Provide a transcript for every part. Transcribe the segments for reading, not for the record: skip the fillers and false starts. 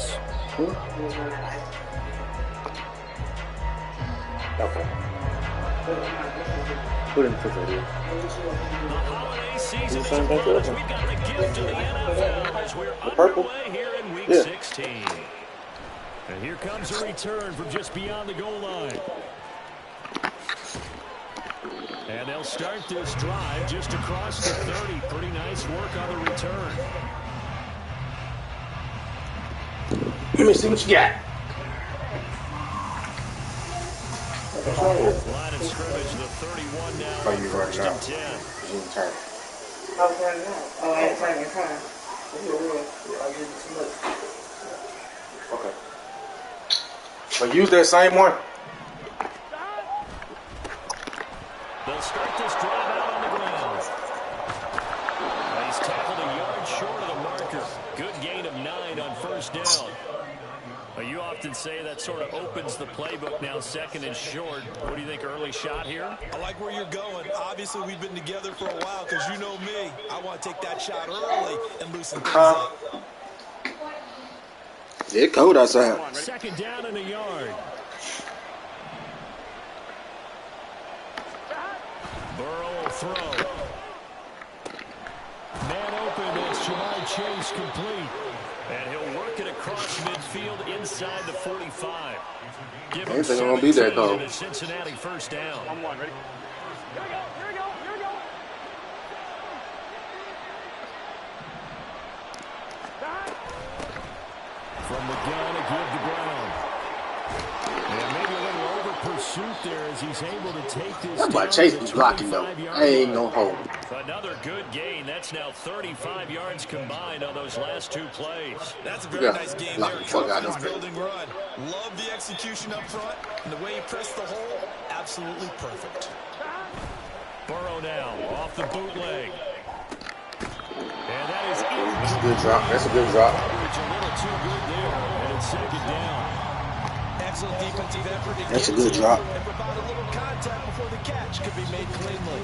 Gibbs. Okay. Put him to the The holiday season is upon us. We've got the gift of the NFL as we're underway here in Week 16. And here comes a return from just beyond the goal line. And they'll start this drive just across the 30. Pretty nice work on the return. Let me see what you got. Line of scrimmage, the 31 now. Oh, you running out. 10. You didn't turn. I was running out. Oh, I ain't turning time. I'll give you too much. Okay. But use that same one. They'll start this drive out on the ground. He's tackled a yard short of the marker. Good gain of 9 on first down. You often say that sort of opens the playbook now, second and short. What do you think, early shot here? I like where you're going. Obviously, we've been together for a while because you know me. I want to take that shot early and loosen things up. It's cold outside. Second down in a yard. Burrow will throw. Man open as Jamar Chase complete. And he'll work it across midfield inside the 45. Give him 17 on a Cincinnati first down. I'm one, ready? Here we go, here we go, here we go. From the gun, a give to Brown. And maybe a little over pursuit there as he's able to take this. That's why Chase was blocking though. I ain't no hold. Another good gain. That's now 35 yards combined on those last 2 plays. That's a very nice game there. Confidence building run. Love the execution up front. And the way he pressed the hole, absolutely perfect. Burrow now off the bootleg. And that is That's a good drop. That's a good drop. a little too good there. And it's second down. Excellent defensive effort. That's a good drop. And provide a little contact before the catch could be made cleanly.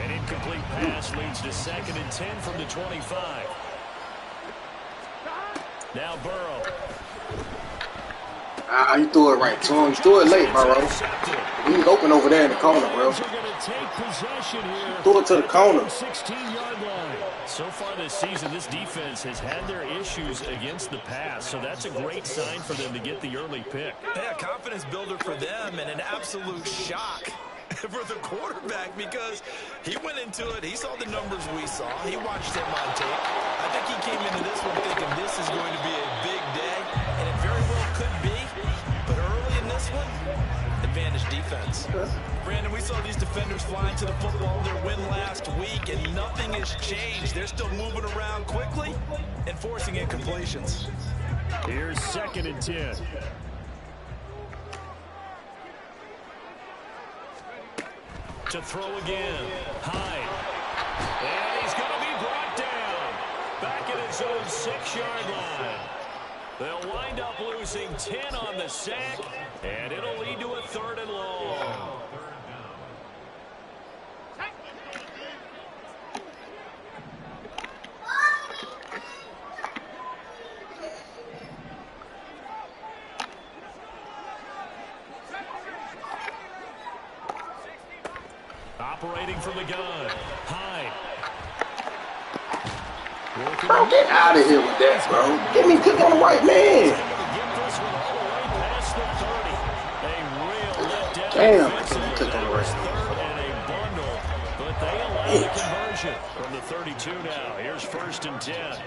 An incomplete pass leads to second and 10 from the 25. Now Burrow. You threw it right to him. You threw it late, bro. He was open over there in the corner, bro. Threw it to the corner. 16-yard line. So far this season, this defense has had their issues against the pass, so that's a great sign for them to get the early pick. Yeah, confidence builder for them and an absolute shock for the quarterback because he went into it. He saw the numbers we saw. He watched them on tape. I think he came into this one thinking this is going to be a big day, and it very well could be. But early in this one, advantage defense. Brandon, we saw these defenders flying to the football their win last week, and nothing has changed. They're still moving around quickly and forcing incompletions. Here's second and 10. To throw again. Hyde. And he's going to be brought down. Back at his own 6-yard line. They'll wind up losing 10 on the sack, and it'll lead to a 3rd and long. Operating from the gun. Hyde. Bro, get out of here with that, bro. Get me click on the right man. Damn, click on the right man. But they allow the conversion from the 32 now. Here's 1st and 10.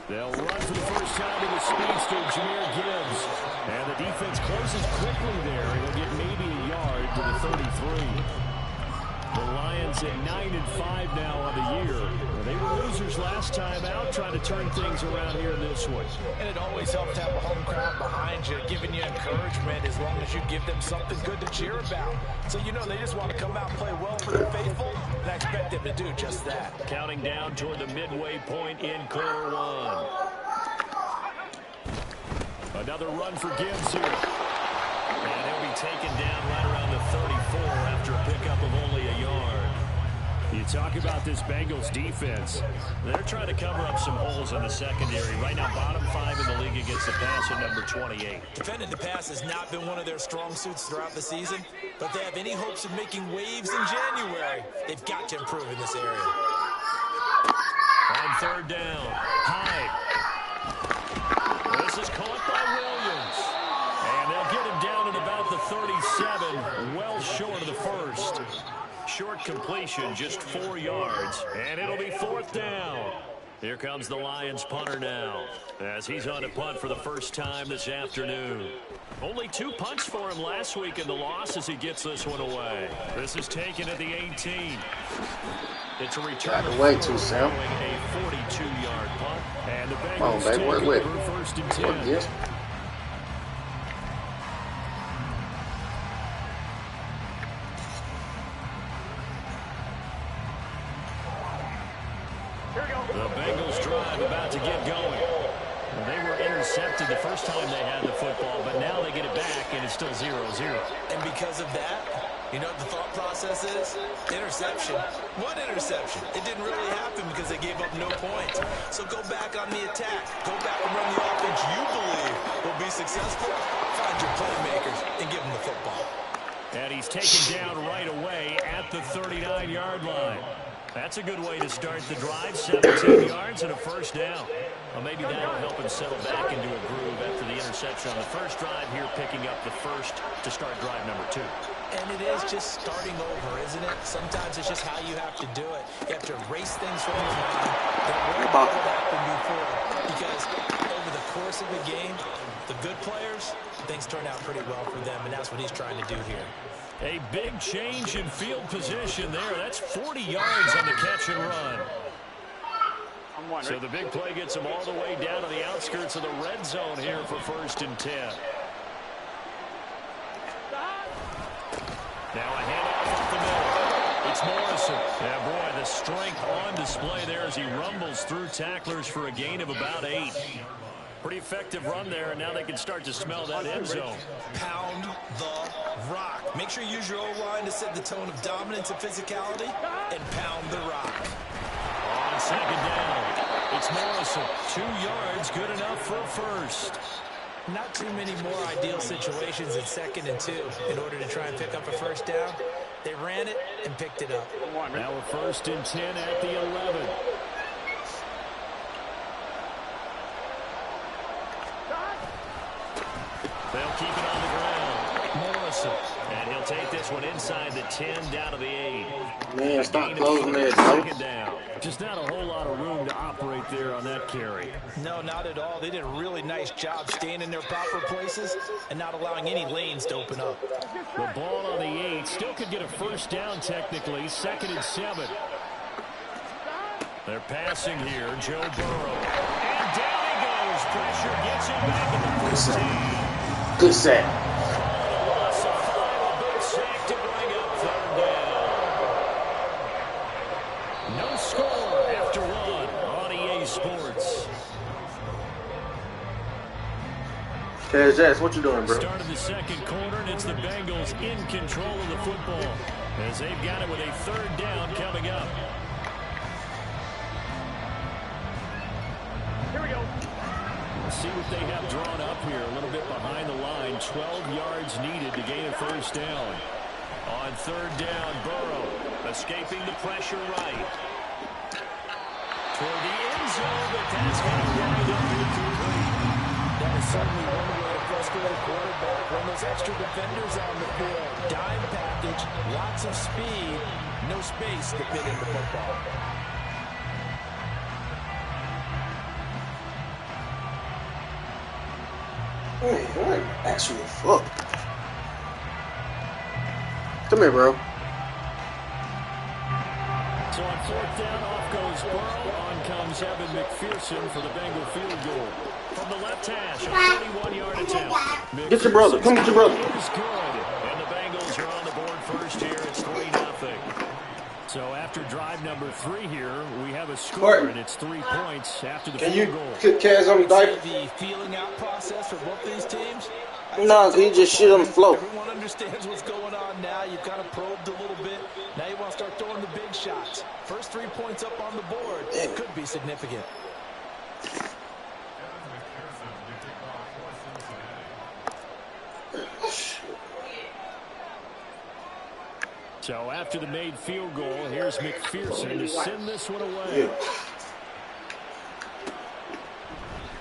They'll run for the first time to the speedster, Jahmyr Gibbs. And the defense closes quickly there. It'll get maybe a yard to the 33. The Lions at 9-5 now on the year. They were losers last time out, trying to turn things around here in this one. And it always helps to have a home crowd behind you, giving you encouragement as long as you give them something good to cheer about. So, you know, they just want to come out and play well for the faithful, and I expect them to do just that. Counting down toward the midway point in quarter 1. Another run for Gibbs here. talk about this Bengals defense. They're trying to cover up some holes in the secondary. Right now, bottom 5 in the league against the pass at number 28. Defending the pass has not been one of their strong suits throughout the season, but if they have any hopes of making waves in January, they've got to improve in this area. On third down, Hyde. This is caught by Williams. And they'll get him down at about the 37, well short of the first. Short completion, just 4 yards, and it'll be 4th down. Here comes the Lions punter now, as he's on a punt for the first time this afternoon. Only 2 punts for him last week in the loss as he gets this one away. This is taken at the 18. It's a return Got away too, Sam. A 42-yard punt, and the Come on, Bengals baby, take work with over it. 1st and 10. Work, yes. The Bengals drive about to get going. Well, they were intercepted the first time they had the football, but now they get it back, and it's still 0-0. And because of that, you know what the thought process is? Interception. What interception? It didn't really happen because they gave up no points. So go back on the attack. Go back and run the offense you believe will be successful. Find your playmakers and give them the football. And he's taken down right away at the 39-yard line. That's a good way to start the drive. 17 yards and a 1st down. Well, maybe that'll help him settle back into a groove after the interception on the first drive here, picking up the first to start drive number 2. And it is just starting over, isn't it? Sometimes it's just how you have to do it. You have to erase things from your mind. Don't worry about what happened before. Because over the course of the game, the good players, things turn out pretty well for them, and that's what he's trying to do here. A big change in field position there. That's 40 yards on the catch and run. So the big play gets him all the way down to the outskirts of the red zone here for 1st and 10. Now a handoff up the middle. It's Morrison. Yeah, boy, the strength on display there as he rumbles through tacklers for a gain of about 8. Pretty effective run there, and now they can start to smell that end zone. Pound the rock. Make sure you use your O-line to set the tone of dominance and physicality, and pound the rock. On 2nd down, it's Morrison. 2 yards, good enough for a first. Not too many more ideal situations in 2nd and 2 in order to try and pick up a 1st down. They ran it and picked it up. Now a 1st and 10 at the 11. They'll keep it on the ground. Morrison. And he'll take this one inside the 10 down to the 8. Man, stop closing that, bro. 2nd down. Just not a whole lot of room to operate there on that carry. No, not at all. They did a really nice job staying in their proper places and not allowing any lanes to open up. The ball on the 8. Still could get a 1st down technically. 2nd and 7. They're passing here. Joe Burrow. And down he goes. Pressure gets him back at the 15. Good sack. Loss of 5. A big sack to bring up 3rd down. No score after 1 on EA Sports. Jazz, what you doing, bro? Start of the 2nd quarter, and it's the Bengals in control of the football as they've got it with a 3rd down coming up. Here we go. Let's see what they have drawn up here. A little bit behind the line. 12 yards needed to gain a 1st down. On 3rd down, Burrow escaping the pressure right. Toward the end zone, but that's going to wind up incomplete. That is certainly one way to frustrate a quarterback. Run those extra defenders on the field. Dime package, lots of speed, no space to fit in the football. Hey, what actual fuck? Come here, bro. So on 4th down, off goes Burrow. On comes Evan McPherson for the Bengal field goal. From the left hash, a 31-yard attempt. Get your brother. Come get your brother. Is good. And the Bengals are on the board first here. It's 3-0. So after drive number 3 here, we have a score, Martin, and it's 3 points after the Can field you goal. put Kaz on the diaper? The feeling out process for both these teams? No, he just shit on the floor. Everyone understands what's going on now. You've kind of probed a little bit. Now you want to start throwing the big shots. 3 points up on the board. It could be significant. So after the made field goal, here's McPherson to send this one away.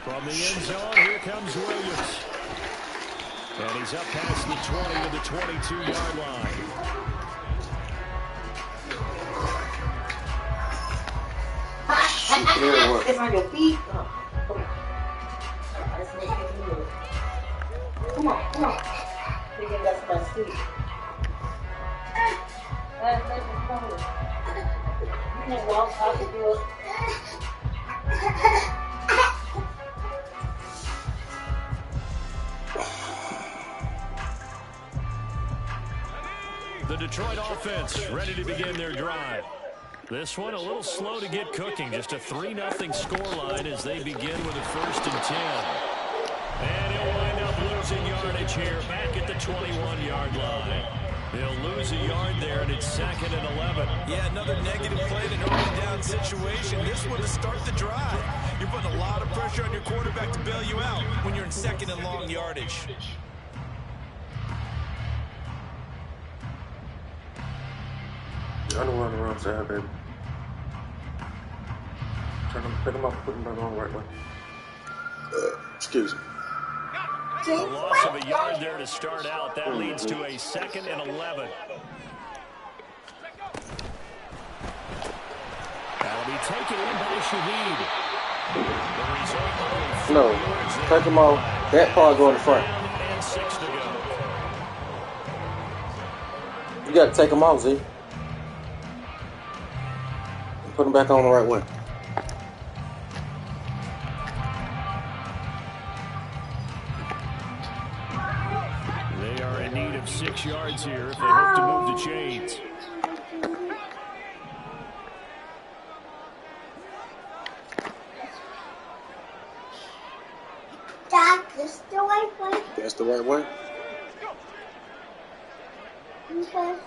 From the end zone, here comes Williams. And he's up past the 20 to the 22-yard line. It's on your feet. Come on. We can get some sleep. You can walk out the door. The Detroit offense ready to begin their drive. This one a little slow to get cooking. Just a 3-0 scoreline as they begin with a 1st and 10. And he'll wind up losing yardage here back at the 21-yard line. They'll lose a yard there, and it's 2nd and 11. Yeah, another negative play in an early down situation. This one to start the drive. You're putting a lot of pressure on your quarterback to bail you out when you're in 2nd and long yardage. I don't run around side, baby. Pick them up, put them back on the right way. Excuse me. A loss of a yard there to start out. That leads to a 2nd and 11. That'll be taken in by Shaheed. No, take them off. That part go in the front. And 6 to go. You got to take them off, Z. Put them back on the right way. They are in need of 6 yards here if they hope to move the chains. Dad, this the right way? That's the right way. Because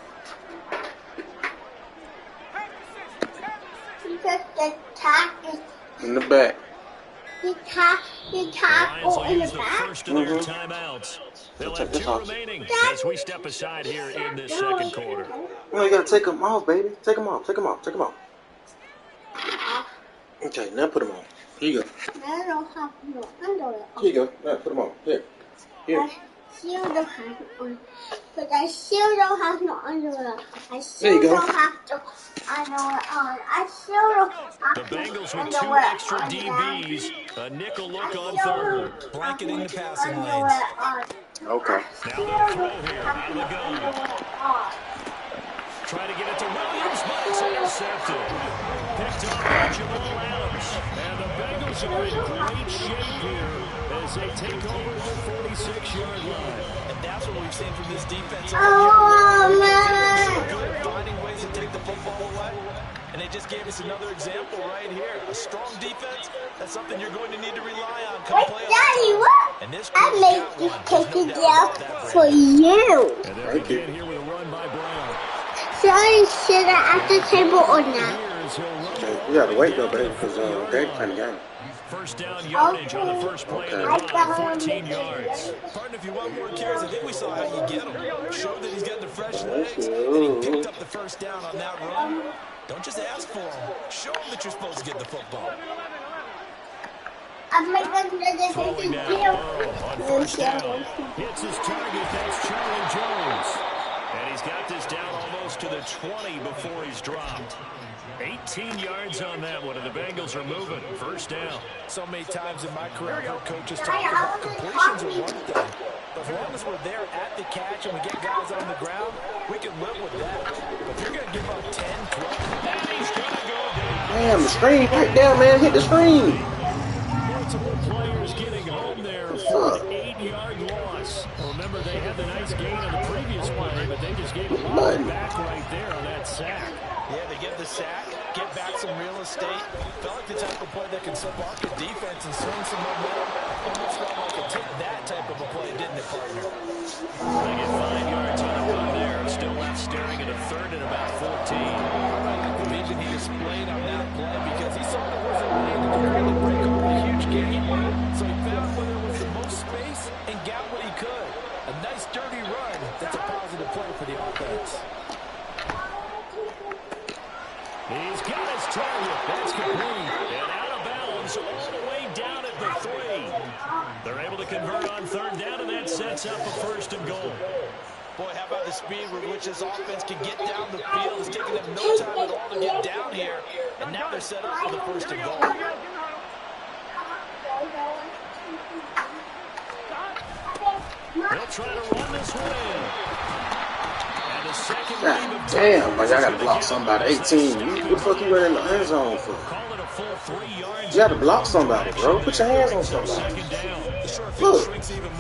the tag is In the back. the tag The Lions go will in the use the back. first of their timeouts. They'll have 2 remaining as we step aside here in this 2nd quarter. No, you got to take them off, baby. Take them off. Take them off. Take them off. Okay, now put them on. Here you go. I don't have no underwear on. Here you go. Now put them on. Here. Here. I still don't have no underwear. But I still don't have no underwear. I There still you go. don't have no underwear on. I still don't have The Bengals with 2 underwear extra on, DBs. A nickel look on Dad. 3rd. Blanketing the passing lanes. Underwear on. Okay. Now they'll throw here out of the gun. Trying to get it to Williams, but it's intercepted. Picked up by Jamal Adams. And the Bengals are in great shape here as they take over the 46-yard line. And that's what we've seen from this defense. Oh, man. Good finding ways to take the football away. And they just gave us another example right here. A strong defense, that's something you're going to need to rely on come Wait, playoff Daddy, time. what? And this I crew's made got this one. There's cake no doubt down about that, for Brandon. you. And they'll begin here with a run by Brown. Should I sit at the table or not? Here's he'll run. Okay. You got to wait, though, baby, because they kind of got it. First down yardage on the first play of the drive, 14 yards. Partner, if you want more carries, I think we saw how you get him. Showed that he's got the fresh legs, and he picked up the first down on that run. Don't just ask for him. Show him that you're supposed to get the football. I'm making the Throwing down Burrow on first down. Hits his target. That's Charlie Jones. And he's got this down almost to the 20 before he's dropped. 18 yards on that one, and the Bengals are moving. First down. So many times in my career, I've heard coaches talk about completions are one thing. But as long as we're there at the catch and we get guys on the ground, we can live with that. But if you're going to give up 10, 12, And he's going to go down. Damn, the screen right there, man. Hit the screen. Multiple players getting home there for an 8-yard loss. Remember, they had the nice gain on the previous play, but they just gave a lot back right there on that sack. yeah, they get the sack, get back some real estate. Felt like the type of play that can spark a defense and swing some momentum. Almost felt like it took that type of a play, didn't it, partner? They get 5 yards on the run there. Still left staring at a 3rd and about 14. I like the vision he displayed A nice dirty run. That's a positive play for the offense. He's got his target. That's complete. And out of bounds all the way down at the 3. They're able to convert on third down, and that sets up a 1st and goal. Boy, how about the speed with which this offense can get down the field? It's taking them no time at all to get down here. And now they're set up for the 1st and goal. They'll try to run this one in. And the second God damn, man, y'all gotta block somebody. 18. What the fuck you running in the end zone for? Call it a full 3 yards. You gotta block somebody, bro. Put your hands on somebody. Look,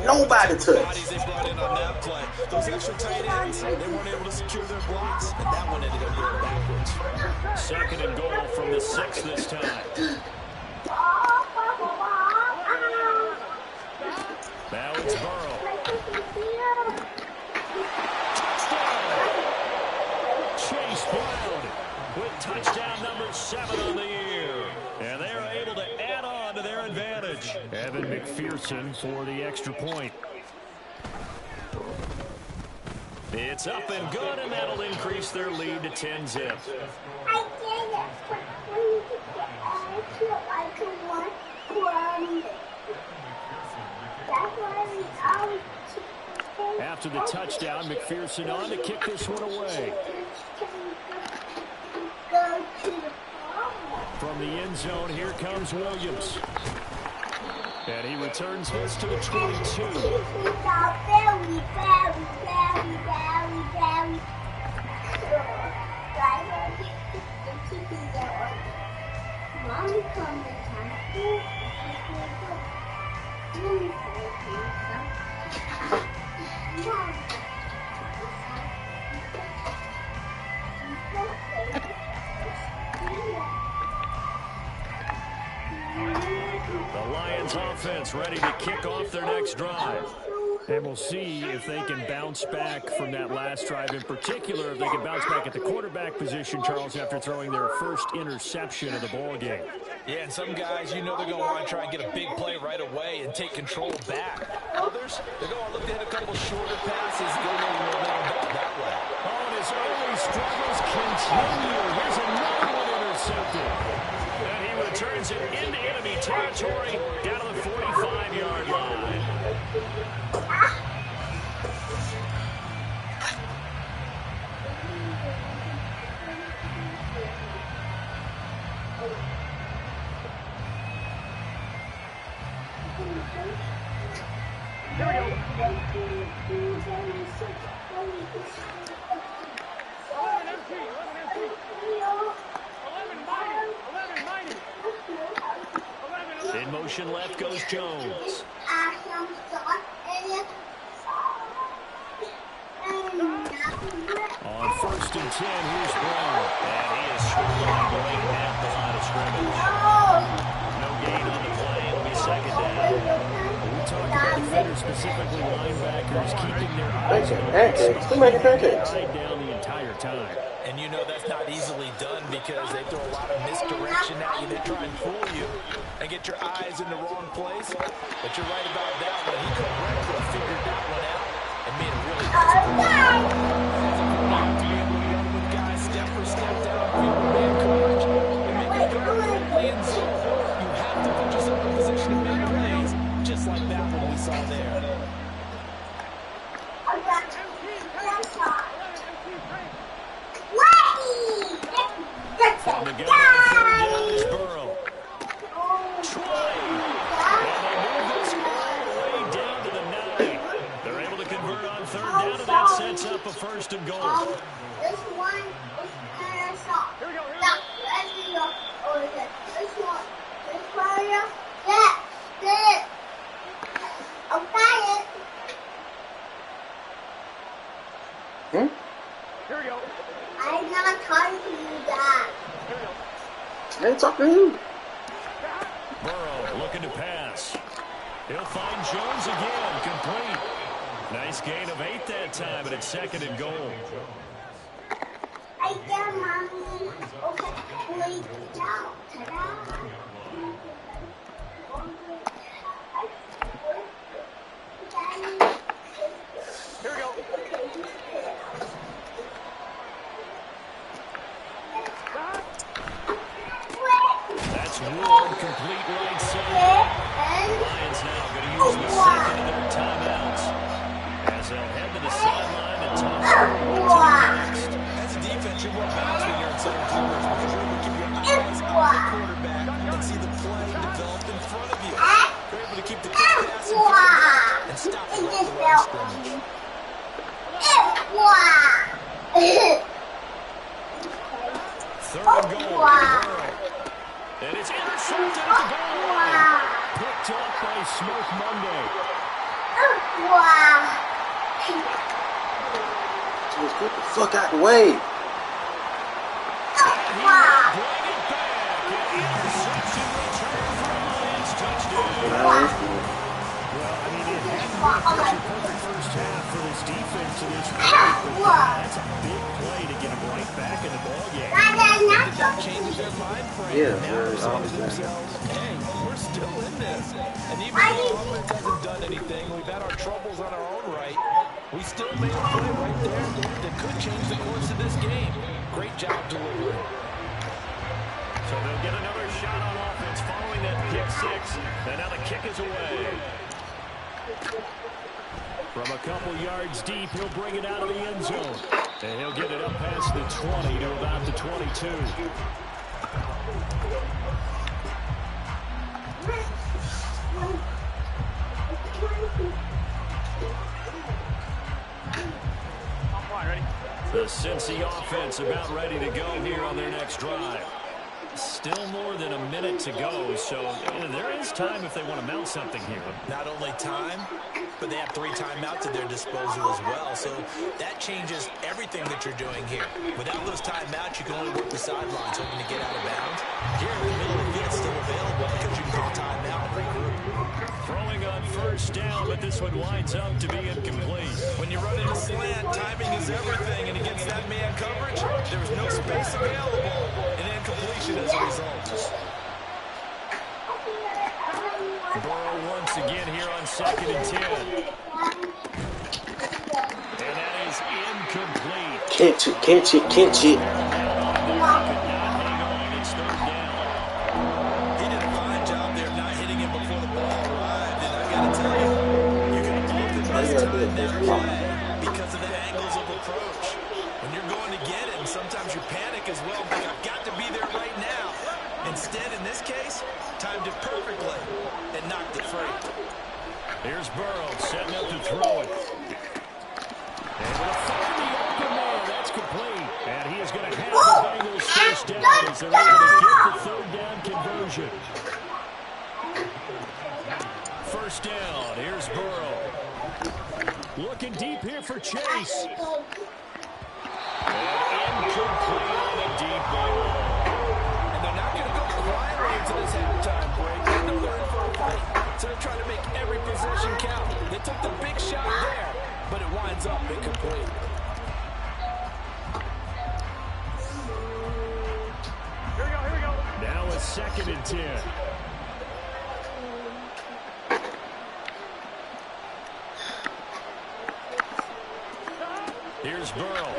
nobody touched. They brought in on that play. Those extra tight ends, they weren't able to secure their blocks, and that one ended up going backwards. 2nd and goal from the 6 this time. Now it's Burrow. Chase Brown with touchdown number 7 on the year. And they are able to add on to their advantage. Evan McPherson for the extra point. It's up and good, and that'll increase their lead to 10-zip. After the touchdown, McPherson on to kick this one away. From the end zone, here comes Williams. And he returns this to the 22. The Lions offense ready to kick off their next drive. And we'll see if they can bounce back from that last drive, in particular, if they can bounce back at the quarterback position, Charles, after throwing their first interception of the ball game. Yeah, and some guys, you know they're going to want to try and get a big play right away and take control back. Others, they're going to look to hit a couple shorter passes and go a little back that way. Oh, and his early struggles continue. Here's another one intercepted. And he returns it into enemy territory down to the 45-yard line. In motion left goes Jones. On 1st and 10, here's Brown. And he is swallowed right at the line of scrimmage. No gain on the play. It'll be 2nd down. We talked about defenders, specifically linebackers, keeping their eyes on Pancakes. tied down the entire time. And you know that's not easily done because they throw a lot of misdirection at you. They try and fool you and get your eyes in the wrong place. But you're right about that one. He correctly figured that one out and made a really nice play. To be able to run with guys step for step downfield, man coverage, and make a throw quickly in zone. You have to put yourself in position to make plays, just like that one we saw there. From the gun on 3rd down is Burrow. Trying. And they move this all the way down to the 9. They're able to convert on 3rd down, and that sets up a 1st and goal. This one is kind of soft. Here we go. This one. This one. This. Okay. Here we go. I'm not talking to you, Dad. I ain't talking to you. Burrow looking to pass. He'll find Jones again, complete. Nice gain of 8 that time, and it's 2nd and goal. I got Mommy. Okay, wait, now. Ta-da. head to the sideline and toss it next. As a defense, you're more balanced when you're in zone coverage because you're able to keep your eyes on the quarterback and see the play develop in front of you. You're able to keep the quick pass in front of you and stop it off the line of scrimmage. Third and goal. And it's intercepted at the goal line. Picked up by Smoke Monday. Just get the fuck out the way. And he will bring it back. An interception return for a Lions touchdown. Well, I mean, it hadn't been a perfect first half for this defense to this point, but that's a big play to get them right back in the ballgame. That changes their mind frame. Yeah, now they're saying to themselves, hey, we're still in this. And even though the offense hasn't done anything, we've had our troubles on our own right, we still made a play right there that could change the course of this game. Great job delivering. So they'll get another shot on offense following that pick six. And now the kick is away. From a couple yards deep, he'll bring it out of the end zone. And he'll get it up past the 20 to about the 22. The Cincy offense about ready to go here on their next drive. Still more than a minute to go, so there is time if they want to mount something here. Not only time, but they have 3 timeouts at their disposal as well, so that changes everything that you're doing here. Without those timeouts, you can only work the sidelines hoping to get out of bounds. Here in the middle of the field, still available because you can call timeout and regroup. Throwing on first down, but this one winds up to be incomplete. When you run in a slant, timing is everything, and against that man coverage, there's no space available, and incompletion as a result. Burrow once again here on 2nd and 10. And that is incomplete. Catch it. Could not hang on. It's 3rd down. He did a fine job there not hitting him before the ball arrived, and I got to tell you, you can often miss time that play because of the angles of approach. When you're going to get it, and sometimes you panic as well, think I've got to be there right now. Instead, in this case, timed it perfectly and knocked it free. Here's Burrow setting up to throw it. And with a find the open man, that's complete. And he is going to have the Bengals first down as they're able to get the 3rd down conversion. First down, here's Burrow. Looking deep here for Chase. And incomplete on a deep ball. And they're not going to go quietly into this halftime break. They know they're in for a fight, so they're trying to make every possession count. They took the big shot there, but it winds up incomplete. Here we go. Now a 2nd and 10. Here's Burrow.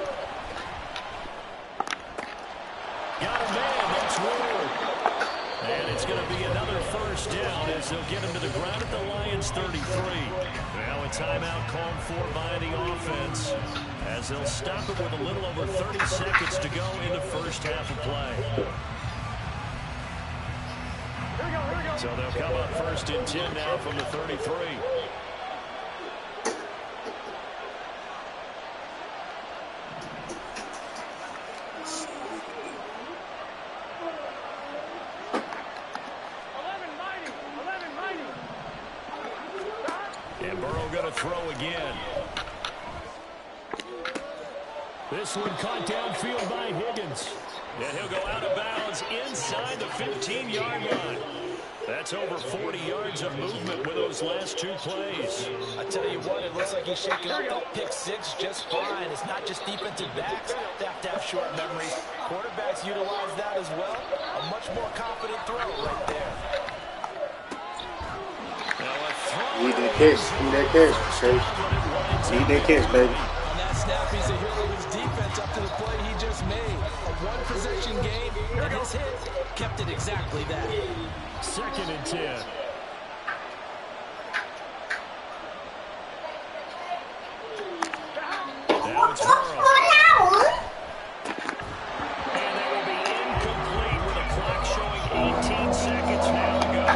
Got a man, that's Ward. And it's going to be another first down as they'll get him to the ground at the Lions 33. Now a timeout called for by the offense as they'll stop it with a little over 30 seconds to go in the first half of play. Here we go. So they'll come up 1st and 10 now from the 33. And Burrow going to throw again. This one caught downfield by Higgins. And he'll go out of bounds inside the 15-yard line. That's over 40 yards of movement with those last 2 plays. I tell you what, it looks like he's shaking up that pick six just fine. It's not just defensive backs that have to have short memories. Quarterbacks utilize that as well. A much more confident throw right there. Need that catch. Need that catch, Chase. Need that catch, baby. On that snap, he's a hero of his defense up to the play he just made. A one-possession game, and his hit kept it exactly that. 2nd and 10. it's Burrow. And that will be incomplete with the clock showing 18 seconds now to go.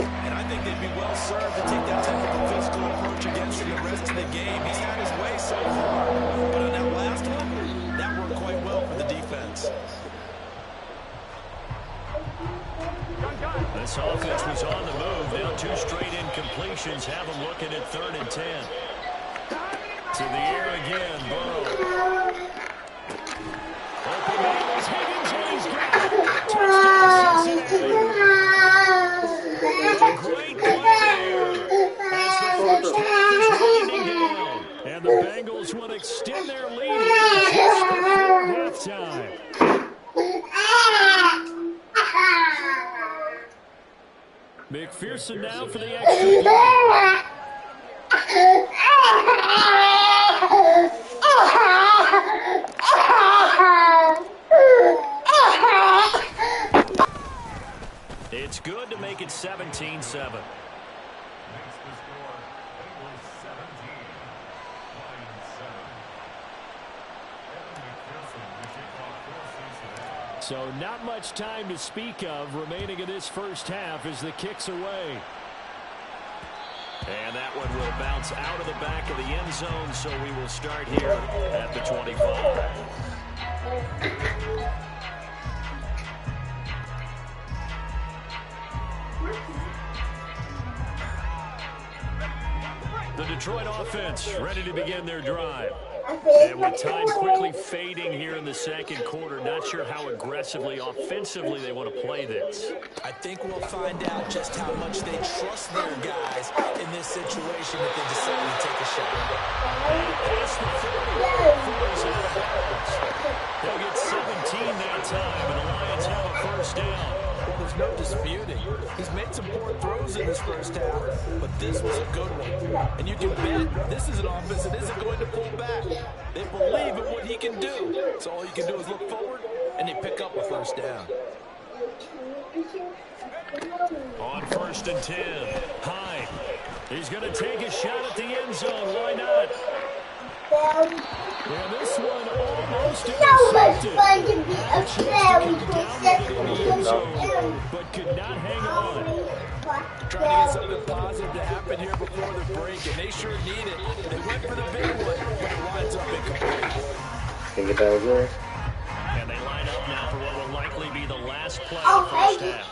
And I think they'd be well served to take that typical physical approach against him the rest of the game. He's had his way so far. But on that last one, that worked quite well for the defense. This offense was on the move. Now 2 straight incompletions have them looking at 3rd and 10. To the air again, Burrow. Open angles, Higgins, and he's got it. Touchdown, Cincinnati. Great play there. As the first half is winding down. And the Bengals will extend their lead just before halftime. McPherson now for the extra point. It's good to make it 17-7. So not much time to speak of remaining in this first half as the kick's away. And that one will bounce out of the back of the end zone, so we will start here at the 25. The Detroit offense ready to begin their drive. And with time quickly fading here in the second quarter, not sure how aggressively, offensively they want to play this. I think we'll find out just how much they trust their guys in this situation if they decide to take a shot. And past the 40, 40's out of bounds. They'll get 17 that time, and the Lions have a first down. Well, there's no disputing. He's made some poor throws in his first half, but this was a good one. And you can bet this is an offense that isn't going to pull back. They believe in what he can do. So all you can do is look forward, and they pick up a first down. On 1st and 10, Hyde. He's going to take a shot at the end zone. Why not? And this one almost So much intercepted. fun to be a fairy princess. But could not hang on. Trying to get something positive to happen here before the break, and they sure need it. They went for the big one, but it winds up incomplete. Think that was there. And they line up now for what will likely be the last play of the first half.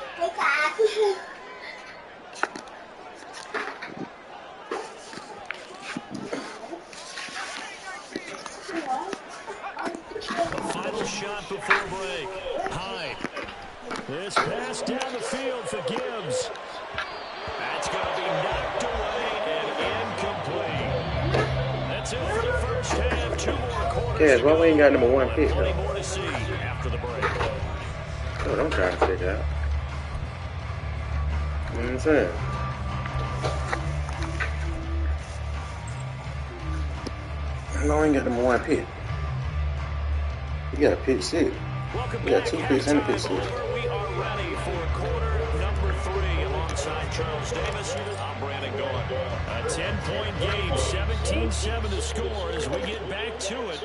The final shot before break. Hyde. This pass down the field for Gibbs. That's going to be knocked away and incomplete. That's it for the first half. 2 more quarters. Yeah, why we ain't got number 1 pick, Plenty though? more to see after the break. That's what I'm trying to figure out. You know what I'm saying? No, I ain't got number 1 pick. You got a pick 6. You got 2 picks and a pick 6. We are ready for quarter number 3 alongside Charles Davis. I'm Brandon Gordon. A 10-point game, 17-7 to score as we get back to it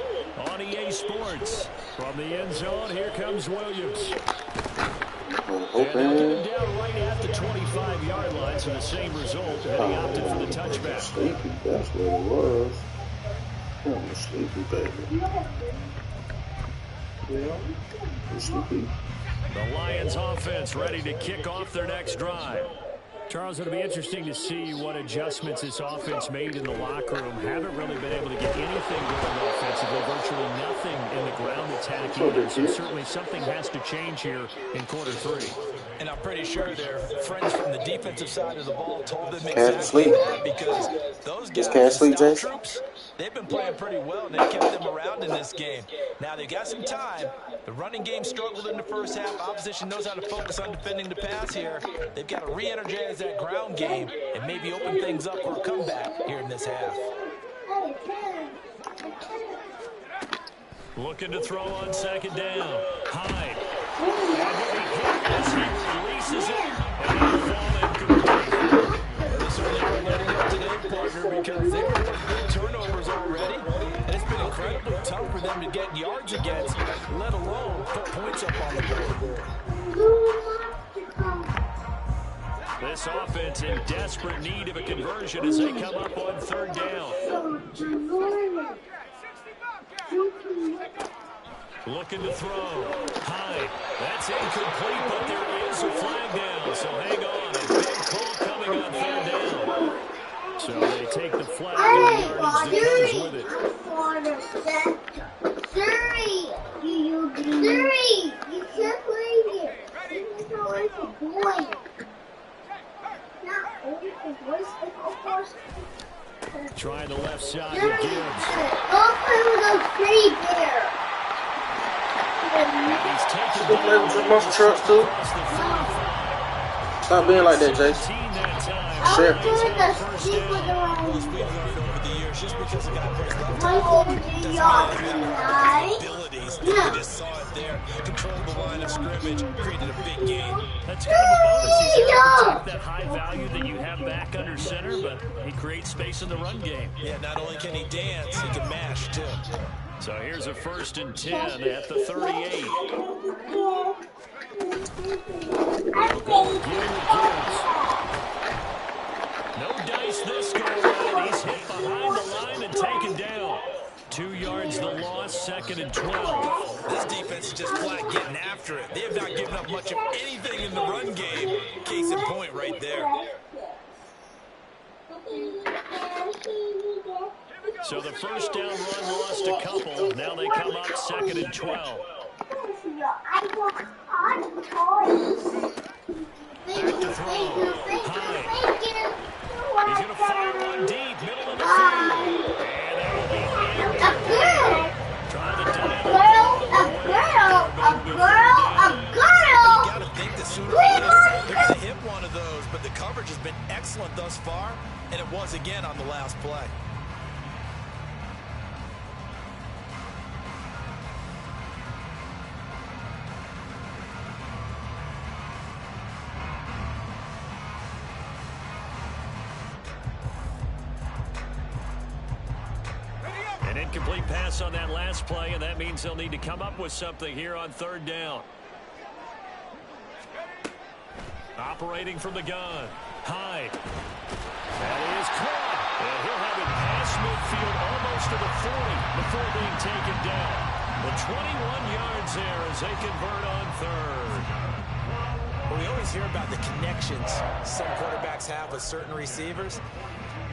on EA Sports. From the end zone, here comes Williams. And they'll get him down right at the 25-yard line, so the same result, and he opted for the touchback. Sleepy, that's what it was. I'm sleepy, baby. Yeah, I'm sleepy. The Lions offense ready to kick off their next drive. Charles, it'll be interesting to see what adjustments this offense made in the locker room. Haven't really been able to get anything going offensively, virtually nothing in the ground attack either. So certainly something has to change here in quarter 3. And I'm pretty sure their friends from the defensive side of the ball told them exactly that, because those guys, the troops, they've been playing pretty well, and they've kept them around in this game. Now, they've got some time. The running game struggled in the first half. Opposition knows how to focus on defending the pass here. They've got to re-energize that ground game and maybe open things up for a comeback here in this half. Looking to throw on 2nd down. Hyde. As he releases it, and he'll fall incomplete. They certainly are letting up today, partner, because they've had good turnovers already, and it's been incredible them to get yards against, let alone put points up on the board. This offense in desperate need of a conversion as they come up on third down. Looking to throw. High. That's incomplete, but there is a flag down. So hang on. A big call coming on third down. So they take the flag and the yardage that comes with it. You can't play here. Even though it's a boy. Not only a voice, of course. Trying the left side with Gibbs. Go play with a teddy bear. He's taking Go play with your monster trucks too. Stop being like that, Jason. Sure. Those people learned over the years just because a guy plays left abilities. You just saw it there. Controlled the line of scrimmage, created a big game. That's kind of a bonus. He's able to take that high value that you have back under center, but he creates space in the run game. Yeah, not only can he dance, he can mash too. So here's a 1st and 10 at the 38. No dice this go around. He's hit behind the line and taken down. 2 yards the loss, 2nd and 12. This defense is just flat getting after it. They have not given up much of anything in the run game. Case in point right there. So the first down run lost a couple. Now they come up 2nd and 12. Back to throw. High. He's going to fire one deep, middle of the field. And that will be incomplete. Trying to dial A girl. You got to think that sooner or later they're going to hit one of those, but the coverage has been excellent thus far, and it was again on the last play. An incomplete pass on that last play, and that means they'll need to come up with something here on third down. Operating from the gun. High. That is caught. And he'll have it past midfield almost to the 40 before being taken down. The 21 yards there as they convert on third. Well, we always hear about the connections some quarterbacks have with certain receivers.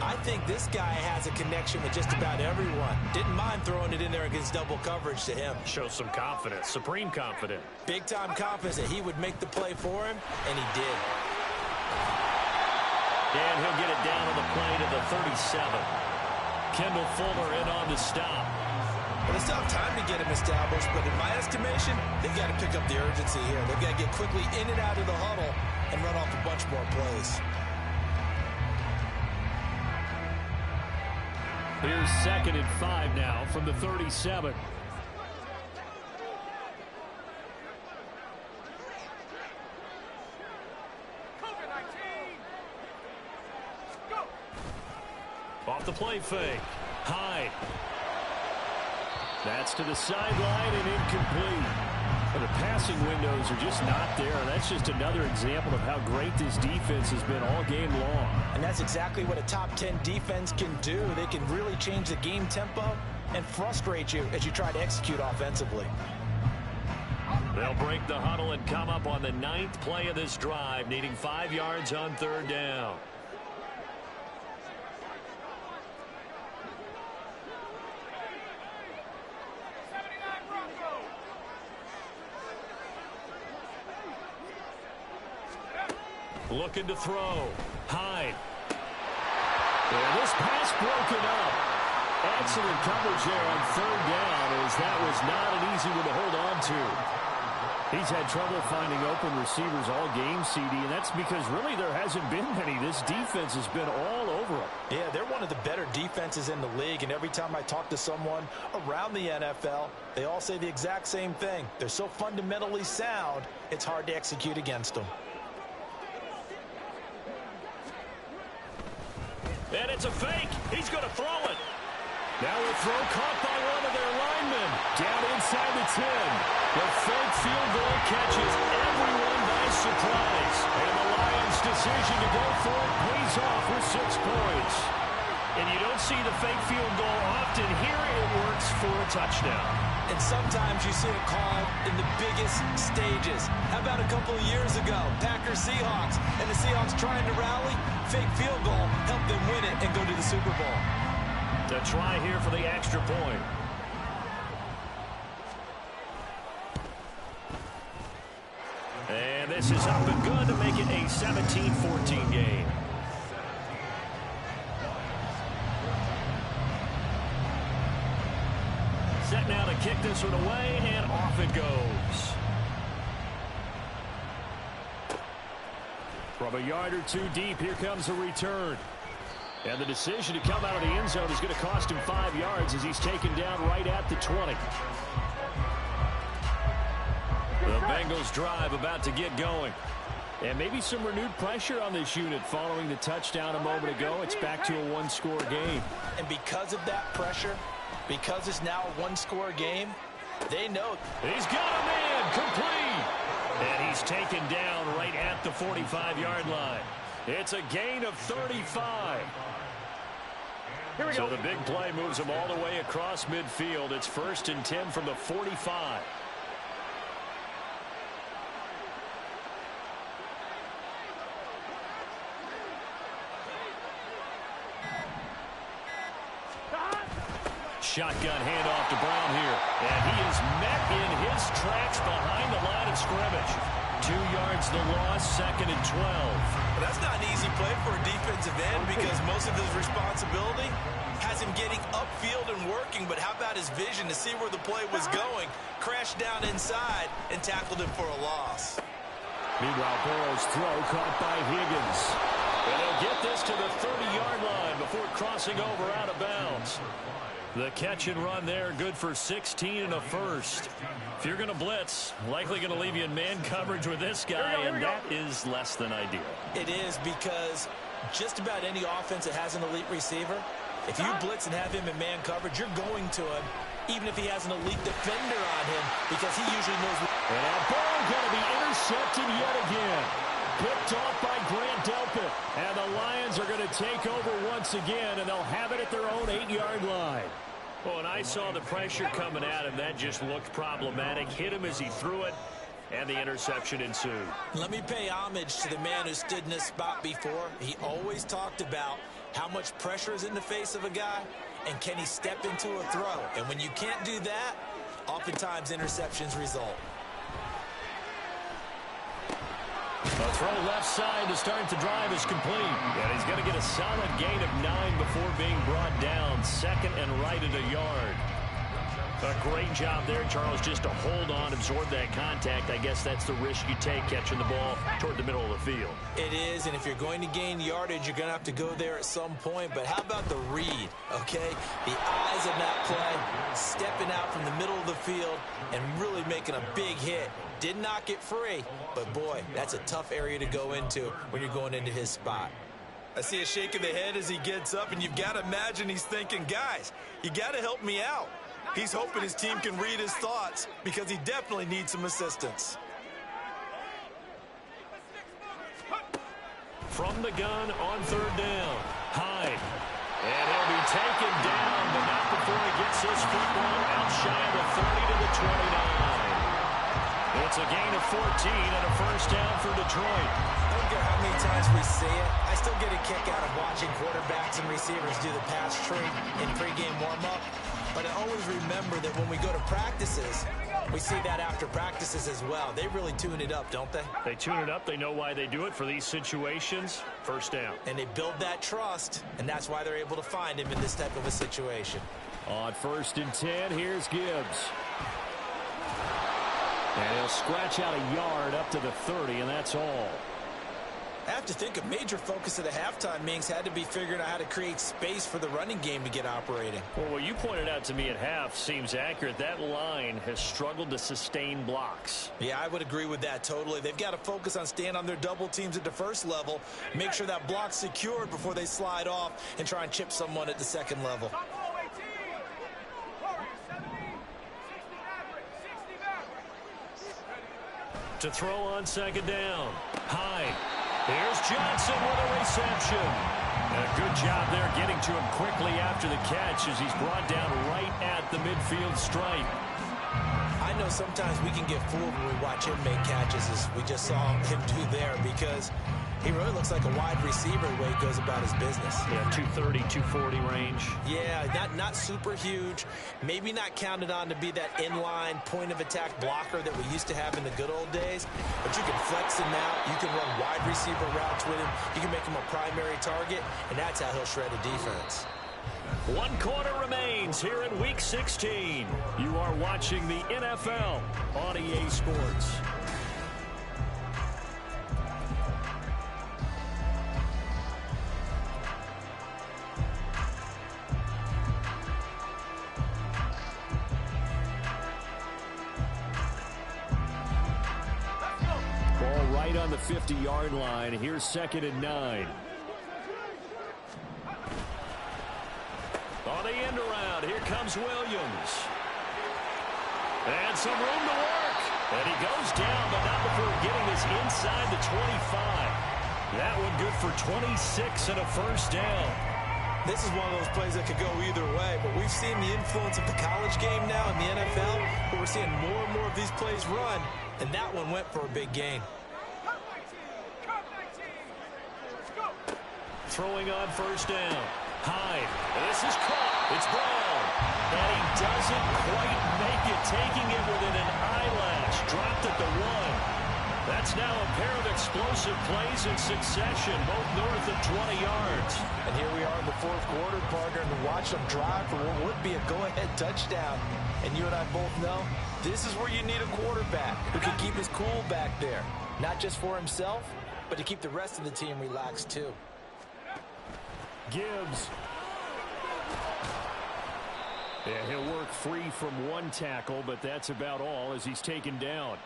I think this guy has a connection with just about everyone. Didn't mind throwing it in there against double coverage to him. Shows some confidence, supreme confidence. Big-time confidence that he would make the play for him, and he did. And he'll get it down on the play to the 37. Kendall Fuller in on the stop. Well, they still have time to get him established, but in my estimation, they've got to pick up the urgency here. They've got to get quickly in and out of the huddle and run off a bunch more plays. Here's 2nd and 5 now from the 37. Off the play fake. High. That's to the sideline and incomplete. The passing windows are just not there. That's just another example of how great this defense has been all game long. And that's exactly what a top 10 defense can do. They can really change the game tempo and frustrate you as you try to execute offensively. They'll break the huddle and come up on the 9th play of this drive, needing 5 yards on third down. Looking to throw. Hyde. And this pass broken up. Excellent coverage there on third down, as that was not an easy one to hold on to. He's had trouble finding open receivers all game, CD, and that's because really there hasn't been many. This defense has been all over them. Yeah, they're one of the better defenses in the league, and every time I talk to someone around the NFL, they all say the exact same thing. They're so fundamentally sound, it's hard to execute against them. And it's a fake. He's going to throw it. Now a throw caught by one of their linemen. Down inside the 10. The fake field goal catches everyone by surprise. And the Lions' decision to go for it pays off with 6 points. And you don't see the fake field goal often. Here it works for a touchdown. And sometimes you see it called in the biggest stages. How about a couple of years ago, Packers-Seahawks, and the Seahawks trying to rally, fake field goal, help them win it and go to the Super Bowl. The try here for the extra point. And this is up and good to make it a 17-14 game. Set now to kick this one away, and off it goes. From a yard or two deep, here comes a return. And the decision to come out of the end zone is going to cost him 5 yards as he's taken down right at the 20. The Bengals drive about to get going. And maybe some renewed pressure on this unit following the touchdown a moment ago. It's back to a 1-score game. And because of that pressure, because it's now a 1-score game, they know. He's got a man complete. And he's taken down right at the 45-yard line. It's a gain of 35. So the big play moves him all the way across midfield. It's 1st and 10 from the 45. Shotgun handoff to Brown here. And he is met in his tracks behind the line of scrimmage. 2 yards the loss, 2nd and 12. But that's not an easy play for a defensive end because most of his responsibility has him getting upfield and working. But how about his vision to see where the play was going? Crashed down inside and tackled him for a loss. Meanwhile, Burrow's throw caught by Higgins. And he'll get this to the 30-yard line before crossing over out of bounds. The catch and run there, good for 16 and a first. If you're going to blitz, likely going to leave you in man coverage with this guy, and that is less than ideal. It is because just about any offense that has an elite receiver, if you blitz and have him in man coverage, you're going to him, even if he has an elite defender on him, because he usually knows. And that ball going to be intercepted yet again. Picked off by Grant Delpit. And the Lions are going to take over once again, and they'll have it at their own 8-yard line. Well, when I saw the pressure coming at him, that just looked problematic. Hit him as he threw it, and the interception ensued. Let me pay homage to the man who stood in this spot before. He always talked about how much pressure is in the face of a guy, and can he step into a throw. And when you can't do that, oftentimes interceptions result. A throw left side to start the drive is complete. And he's going to get a solid gain of 9 before being brought down. 2nd and right at a yard. A great job there, Charles, just to hold on, absorb that contact. I guess that's the risk you take catching the ball toward the middle of the field. It is, and if you're going to gain yardage, you're going to have to go there at some point. But how about the read, okay? The eyes of that play, stepping out from the middle of the field and really making a big hit. Did not get free, but boy, that's a tough area to go into when you're going into his spot. I see a shake of the head as he gets up, and you've got to imagine he's thinking, guys, you got to help me out. He's hoping his team can read his thoughts because he definitely needs some assistance. From the gun on 3rd down, Hyde. And he'll be taken down, but not before he gets his football out shy of the 30 to the 29. It's a gain of 14 and a first down for Detroit. I don't care how many times we see it. I still get a kick out of watching quarterbacks and receivers do the pass tree in pregame warm-up. But I always remember that when we go to practices, we see that after practices as well. They really tune it up, don't they? They tune it up. They know why they do it for these situations. First down. And they build that trust, and that's why they're able to find him in this type of a situation. On 1st and 10, here's Gibbs. And he'll scratch out a yard up to the 30, and that's all. I have to think a major focus of the halftime meetings had to be figuring out how to create space for the running game to get operating. Well, what you pointed out to me at half seems accurate. That line has struggled to sustain blocks. Yeah, I would agree with that totally. They've got to focus on staying on their double teams at the first level, make sure that block's secured before they slide off and try and chip someone at the second level. To throw on second down. Hyde. Here's Johnson with a reception. And a good job there getting to him quickly after the catch as he's brought down right at the midfield stripe. I know sometimes we can get fooled when we watch him make catches, as we just saw him do there, because he really looks like a wide receiver the way he goes about his business. Yeah, 230, 240 range. Yeah, not super huge. Maybe not counted on to be that inline point-of-attack blocker that we used to have in the good old days. But you can flex him out. You can run wide receiver routes with him. You can make him a primary target, and that's how he'll shred a defense. 1 quarter remains here in Week 16. You are watching the NFL on EA Sports. Ball right on the 50-yard line. Here's 2nd and 9. On the end around, here comes Williams. And some room to work. And he goes down, but not before getting this inside the 25. That one good for 26 and a first down. This is one of those plays that could go either way, but we've seen the influence of the college game now in the NFL, where we're seeing more and more of these plays run, and that one went for a big gain. Throwing on first down. Hyde. This is caught. It's Brown. And he doesn't quite make it, taking it within an eyelash. Dropped at the 1. That's now a pair of explosive plays in succession, both north of 20 yards. And here we are in the 4th quarter, partner, and watch them drive for what would be a go-ahead touchdown. And you and I both know this is where you need a quarterback who can keep his cool back there. Not just for himself, but to keep the rest of the team relaxed too. Gibbs. Yeah, he'll work free from 1 tackle, but that's about all as he's taken down.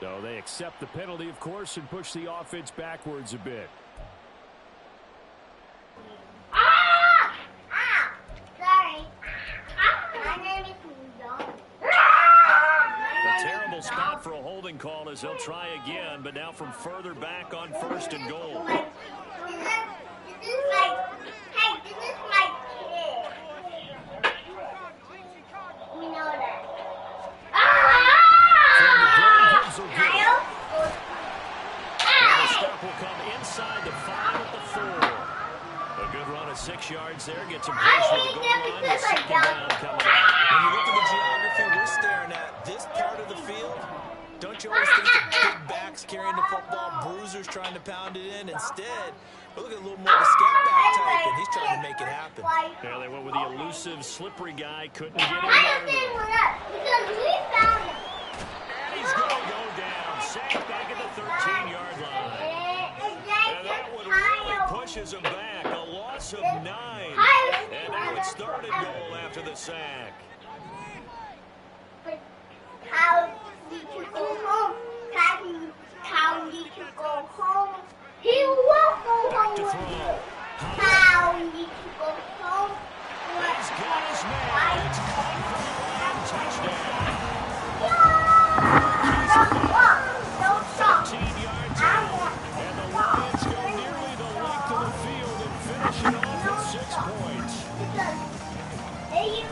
So they accept the penalty, of course, and push the offense backwards a bit. Sorry. My name is Dog. A terrible spot for a holding call as they'll try again, but now from further back on 1st and goal. This is my kid. We know that. And the stop will come inside the 5 at the 4. A good run of 6 yards there. Gets him close to the goal line. The 2nd down coming up. When you look at the geography we're staring at, this part of the field, don't you always think of big backs carrying the football, bruisers trying to pound it in? Instead, we're looking at a little more of a scat back type, and he's trying to make it happen. Yeah, they went with the elusive, slippery guy. Couldn't get in I there. understand what up because we found him. And he's going to go down. Sacked back at the 13-yard line. And that one really pushes him back. A loss of 9. And now it's 3rd and goal after the sack. But how did you go home? How did you go home? He won't go home with you. How did you go home? He's got his man. It's caught for the Lions touchdown. Don't stop. 13 yards out. And the Lions go nearly the length of the field and finish it off with 6 points. They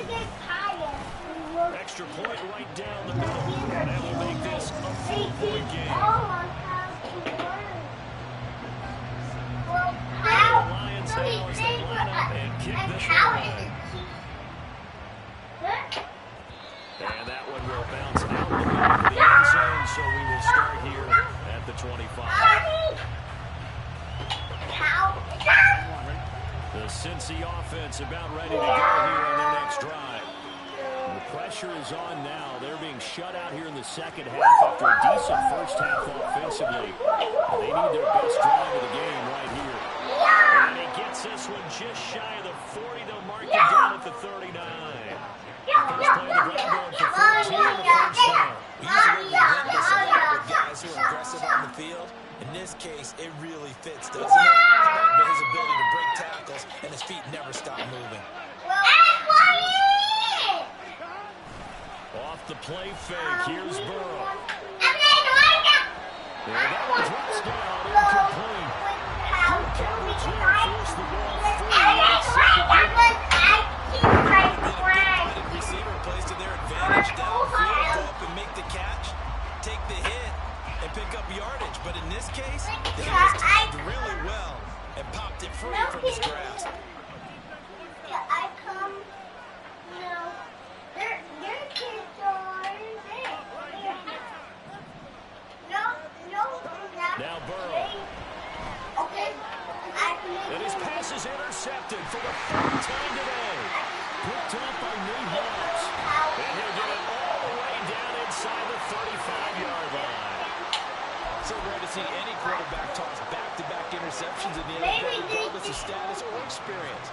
get tired. Extra point right down the middle. And that will make this a 4-point game. How? The Lions now as they line up and kick this one away. And that one will bounce out of the end zone, so we will start here at the 25. The Cincy offense about ready to go here on their next drive. The pressure is on now. They're being shut out here in the second half after a decent first half offensively. They need their best drive of the game right here. And he gets this one just shy of the 40. They'll mark it down at the 39. First play of the drive going for 14 on the first down. We usually relentless with guys who are aggressive on the field. In this case, it really fits, doesn't it? But his ability to break tackles and his feet never stop moving. Off the play fake. Here's Burrow. And that one drops down, incomplete. Cowboys will force the ball free. Receiver plays to their advantage downfield, go up and make the catch, take the hit, and pick up yardage. But in this case, he was timed really well and popped it free from his grasp. I come, you know, their kids are there. Now Burrow. Okay. And his pass is intercepted for the third time today. Picked up by Nate Hobbs. And he'll get it all the way down inside the 35-yard line. So rare to see any quarterback toss back-to-back interceptions in the NFL, regardless of status or experience.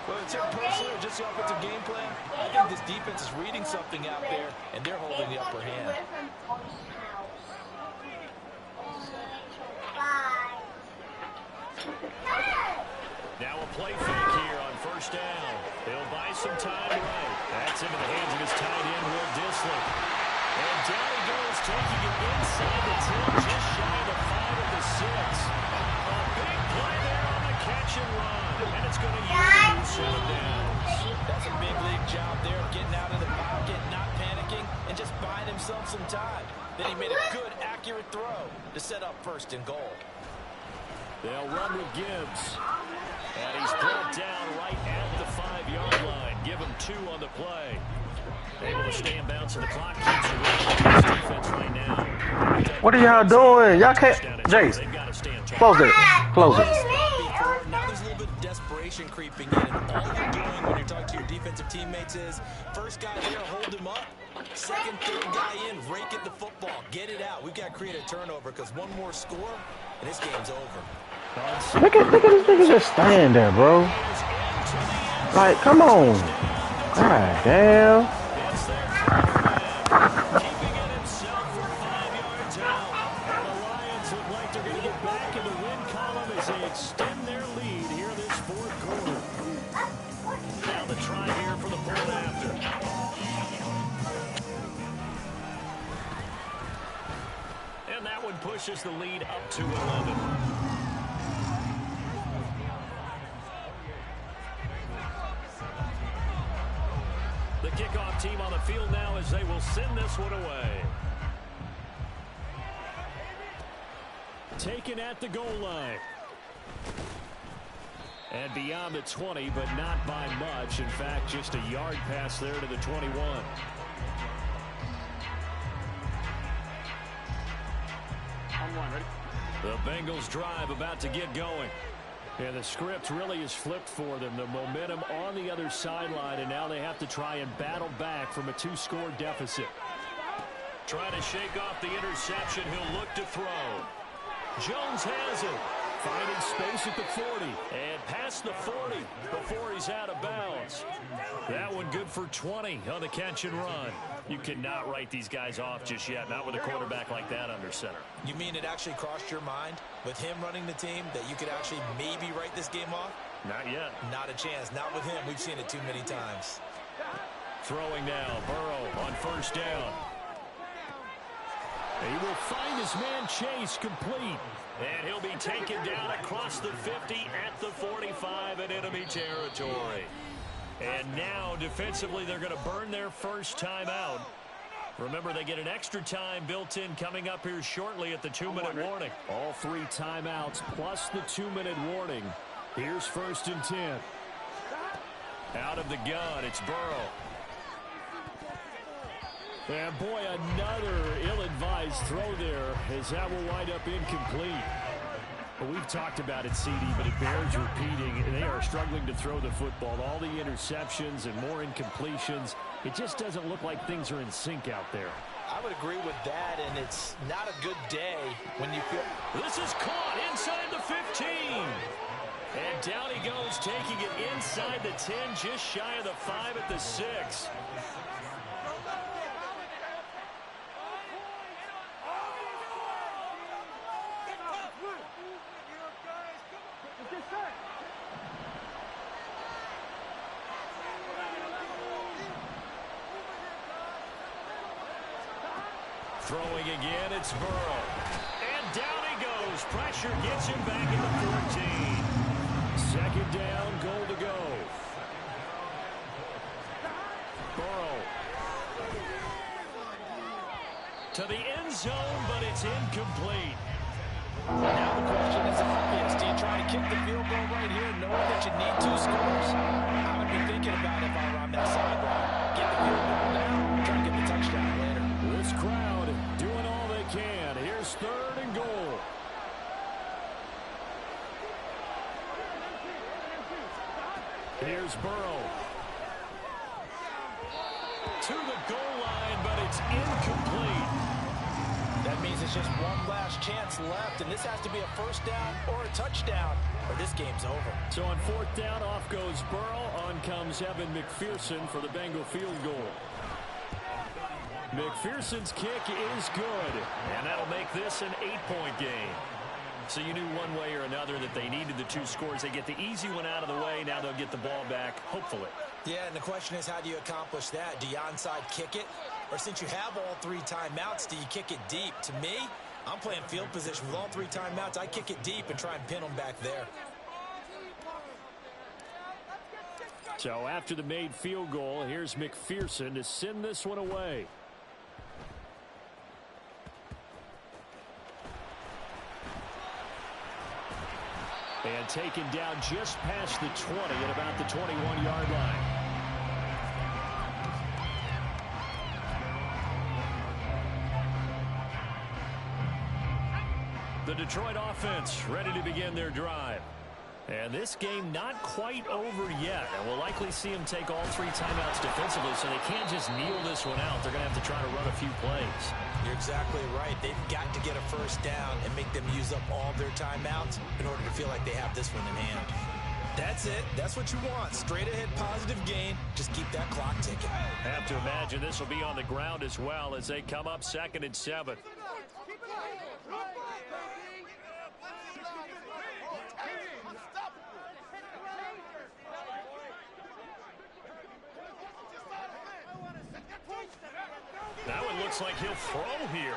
Whether it's him personally or just the offensive game plan, I think this defense is reading something out there, and they're holding the upper hand. Now a play fake here on first down. He'll buy some time right. That's into the hands of his tight end, Will Dissler. And down he goes, taking it inside the 10, just shy of the 5 at the 6. A big play there on the catch and run. And it's going to use 7 downs. That's a big league job there of getting out of the pocket, not panicking, and just buying himself some time. Then he made a good, accurate throw to set up first and goal. They'll run with Gibbs. And he's brought down right at the 5-yard line. Give him 2 on the play. Able to stay in bounds, and the clock keeps running. Defense right now. What are y'all doing? Y'all can't. Jace, close it. Close it. Now there's a little bit of desperation creeping in. And all you're doing when you're talking to your defensive teammates is, first guy there, hold him up. Second, third guy in, rake at the football. Get it out. We've got to create a turnover because one more score, and this game's over. Look at this nigga just stand there, bro. Like, come on. God damn. Keeping it himself for 5 yards out. And the Lions look like they're going to get back in the win column as they extend their lead here this fourth quarter. Now the try here for the point after. And that one pushes the lead up to 11. The kickoff team on the field now as they will send this one away. Taken at the goal line. And beyond the 20, but not by much. In fact, just a yard pass there to the 21. The Bengals drive about to get going. And the script really is flipped for them. The momentum on the other sideline, and now they have to try and battle back from a 2-score deficit. Trying to shake off the interception. He'll look to throw. Jones has it. Finding space at the 40. And past the 40 before he's out of bounds. That one good for 20 on the catch and run. You cannot write these guys off just yet. Not with a quarterback like that under center. You mean it actually crossed your mind with him running the team that you could actually maybe write this game off? Not yet. Not a chance. Not with him. We've seen it too many times. Throwing now. Burrow on first down. He will find his man Chase complete. And he'll be taken down across the 50 at the 45 in enemy territory. And now, defensively, they're going to burn their first timeout. Remember, they get an extra time built in coming up here shortly at the 2-minute warning. All 3 timeouts plus the 2-minute warning. Here's 1st and 10. Out of the gun, it's Burrow. And boy, another ill-advised throw there as that will wind up incomplete. But we've talked about it, CD, but it bears repeating. They are struggling to throw the football. All the interceptions and more incompletions. It just doesn't look like things are in sync out there. I would agree with that, and it's not a good day when you feel... This is caught inside the 15. And down he goes, taking it inside the 10, just shy of the 5 at the 6. Throwing again, it's Burrow. And down he goes. Pressure gets him back at the 14. Second down, goal to go. Burrow. To the end zone, but it's incomplete. Now the question is obvious. Do you try to kick the field goal right here knowing that you need 2 scores? I would be thinking about it if I were on that sideline. Get the field goal now, try to get the touchdown later. This crowd doing all they can. Here's third and goal. Here's Burrow. To the goal line, but it's incomplete. That means it's just one last chance left, and this has to be a first down or a touchdown, or this game's over. So on fourth down, off goes Burrow. On comes Evan McPherson for the Bengal field goal. McPherson's kick is good, and that'll make this an 8-point game. So you knew one way or another that they needed the 2 scores. They get the easy one out of the way. Now they'll get the ball back, hopefully. Yeah, and the question is, how do you accomplish that? Do you onside kick it? Or since you have all 3 timeouts, do you kick it deep? To me, I'm playing field position with all 3 timeouts. I kick it deep and try and pin them back there. So after the made field goal, here's McPherson to send this one away. And taken down just past the 20 at about the 21-yard line. The Detroit offense ready to begin their drive. And this game not quite over yet. And we'll likely see them take all 3 timeouts defensively, so they can't just kneel this one out. They're going to have to try to run a few plays. You're exactly right. They've got to get a first down and make them use up all their timeouts in order to feel like they have this one in hand. That's it. That's what you want. Straight ahead positive gain. Just keep that clock ticking. Have to imagine this will be on the ground as well as they come up 2nd and 7. Now it looks like he'll throw here.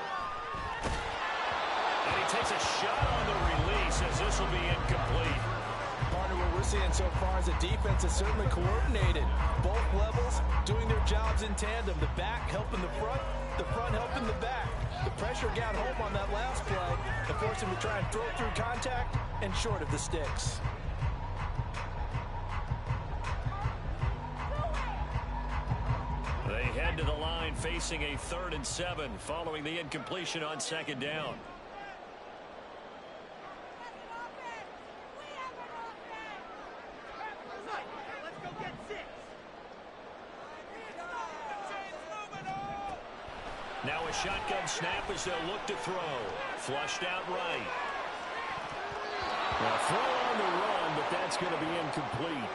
And he takes a shot on the release as this will be incomplete. Partner, what we're seeing so far is the defense is certainly coordinated. Both levels doing their jobs in tandem. The back helping the front helping the back. The pressure got home on that last play and forced him to try and throw through contact and short of the sticks. They head to the line facing a 3rd and 7 following the incompletion on 2nd down. Now a shotgun snap as they'll look to throw. Flushed out right. Now throw on the run, but that's going to be incomplete.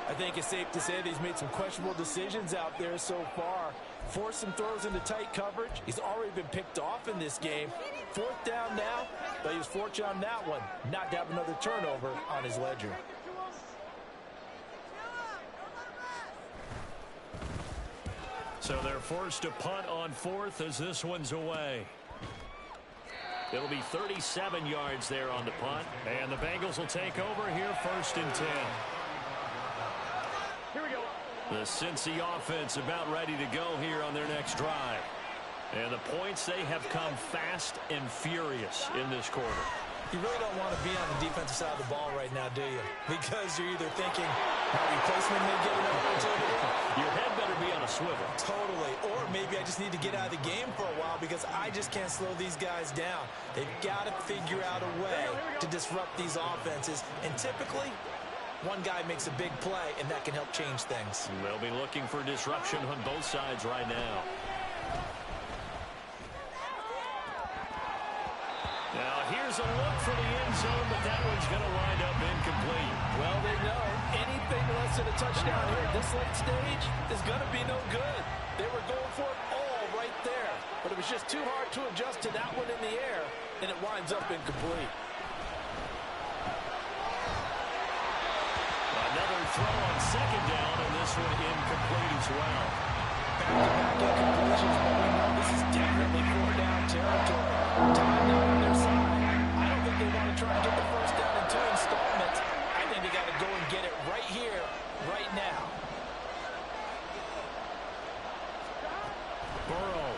I think it's safe to say that he's made some questionable decisions out there so far. Forced some throws into tight coverage. He's already been picked off in this game. 4th down now, but he was fortunate on that one not to have another turnover on his ledger. So they're forced to punt on 4th as this one's away. It'll be 37 yards there on the punt, and the Bengals will take over here 1st and 10. Here we go. The Cincy offense about ready to go here on their next drive. And the points, they have come fast and furious in this quarter. You really don't want to be on the defensive side of the ball right now, do you? Because you're either thinking, my replacement may get an opportunity. Your head better be on a swivel. Totally. Or maybe I just need to get out of the game for a while because I just can't slow these guys down. They've got to figure out a way to disrupt these offenses. And typically, one guy makes a big play, and that can help change things. They'll be looking for disruption on both sides right now. Now, here's a look for the end zone, but that one's going to wind up incomplete. Well, they know anything less than a touchdown here at this late stage is going to be no good. They were going for it all right there, but it was just too hard to adjust to that one in the air, and it winds up incomplete. Another throw on 2nd down, and this one incomplete as well. Back-to-back incompletions, but we know this is definitely 4 down Burrow.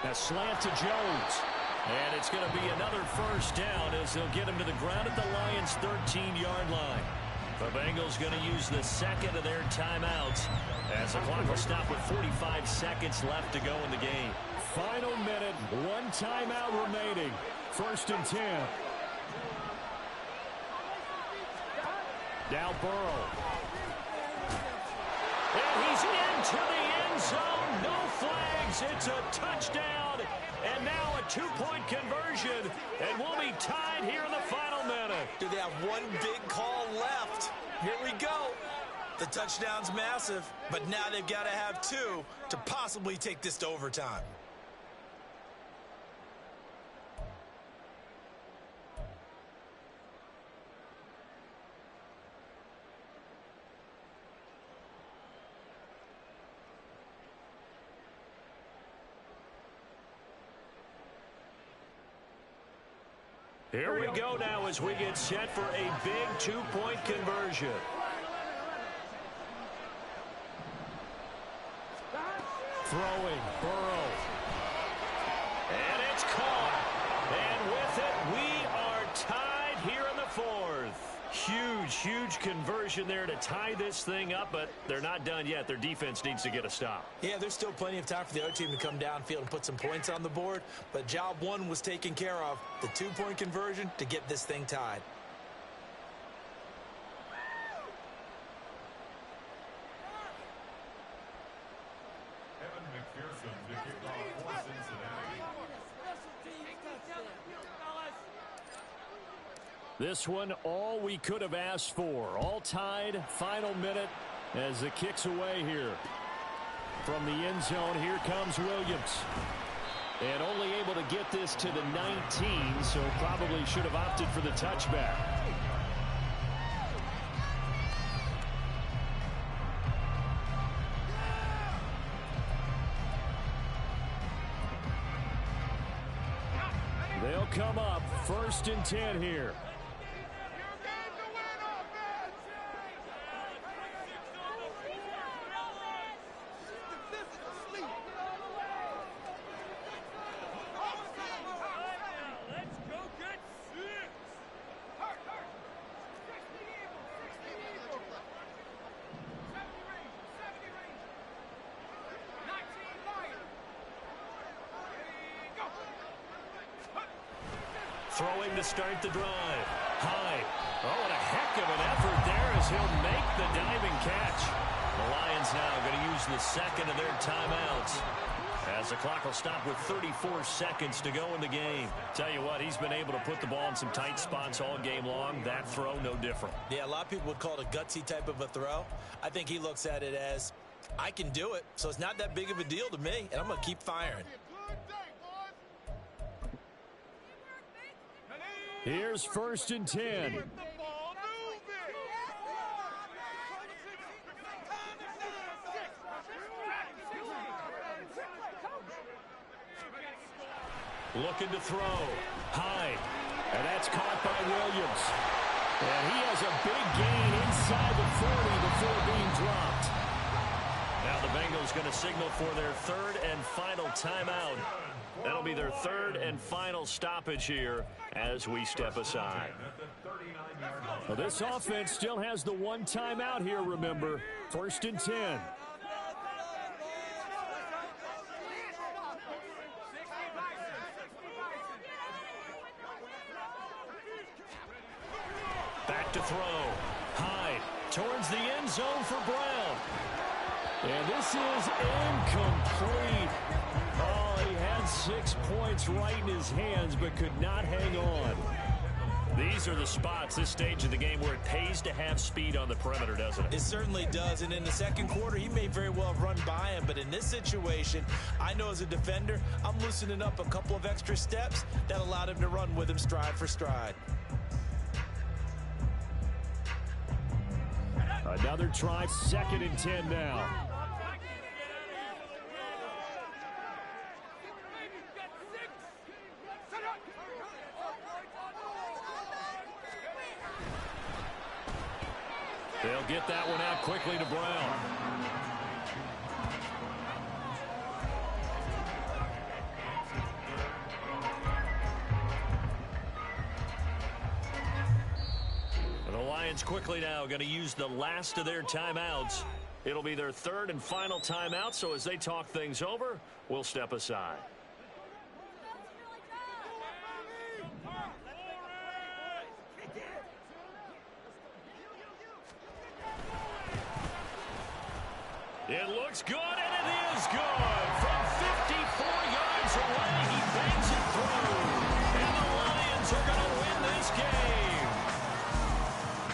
A slant to Jones. And it's going to be another first down as they'll get him to the ground at the Lions' 13-yard line. The Bengals going to use the second of their timeouts as the clock will stop with 45 seconds left to go in the game. Final minute, one timeout remaining. 1st and 10. Now Burrow. And he's into the end zone. No flags. It's a touchdown. And now a 2-point conversion. And we'll be tied here in the final minute. Do they have one big call left? Here we go. The touchdown's massive, but now they've got to have 2 to possibly take this to overtime. Here we go now as we get set for a big 2-point conversion. Throwing, Burrow. And it's caught. And with it, we are tied here in the 4th. Huge conversion there to tie this thing up, but they're not done yet. Their defense needs to get a stop. Yeah, there's still plenty of time for the other team to come downfield and put some points on the board, but job 1 was taken care of. The 2-point conversion to get this thing tied. This one, all we could have asked for. All tied, final minute as the kick's away here. From the end zone, here comes Williams. And only able to get this to the 19, so probably should have opted for the touchback. They'll come up 1st and 10 here. Throwing to start the drive. High. Oh, and a heck of an effort there as he'll make the diving catch. The Lions now going to use the second of their timeouts as the clock will stop with 34 seconds to go in the game. Tell you what, he's been able to put the ball in some tight spots all game long. That throw, no different. Yeah, a lot of people would call it a gutsy type of a throw. I think he looks at it as, I can do it, so it's not that big of a deal to me, and I'm going to keep firing. Here's 1st and 10. Looking to throw. High. And that's caught by Williams. And he has a big gain inside the 40 before being dropped. Now the Bengals going to signal for their 3rd and final timeout. That'll be their 3rd and final stoppage here as we step aside. Well, this offense still has the one timeout here, remember. 1st and 10. Back to throw. High towards the end zone for Brown. And this is incomplete. Oh, he had 6 points right in his hands, but could not hang on. These are the spots, this stage of the game, where it pays to have speed on the perimeter, doesn't it? It certainly does, and in the second quarter, he may very well have run by him, but in this situation, I know as a defender, I'm loosening up a couple of extra steps that allowed him to run with him stride for stride. Another try, 2nd and 10 now. They'll get that one out quickly to Brown. Lions quickly now going to use the last of their timeouts. It'll be their third and final timeout, so as they talk things over, we'll step aside. It looks good, and it is good. From 54 yards away, he bangs it through. And the Lions are going to win this game.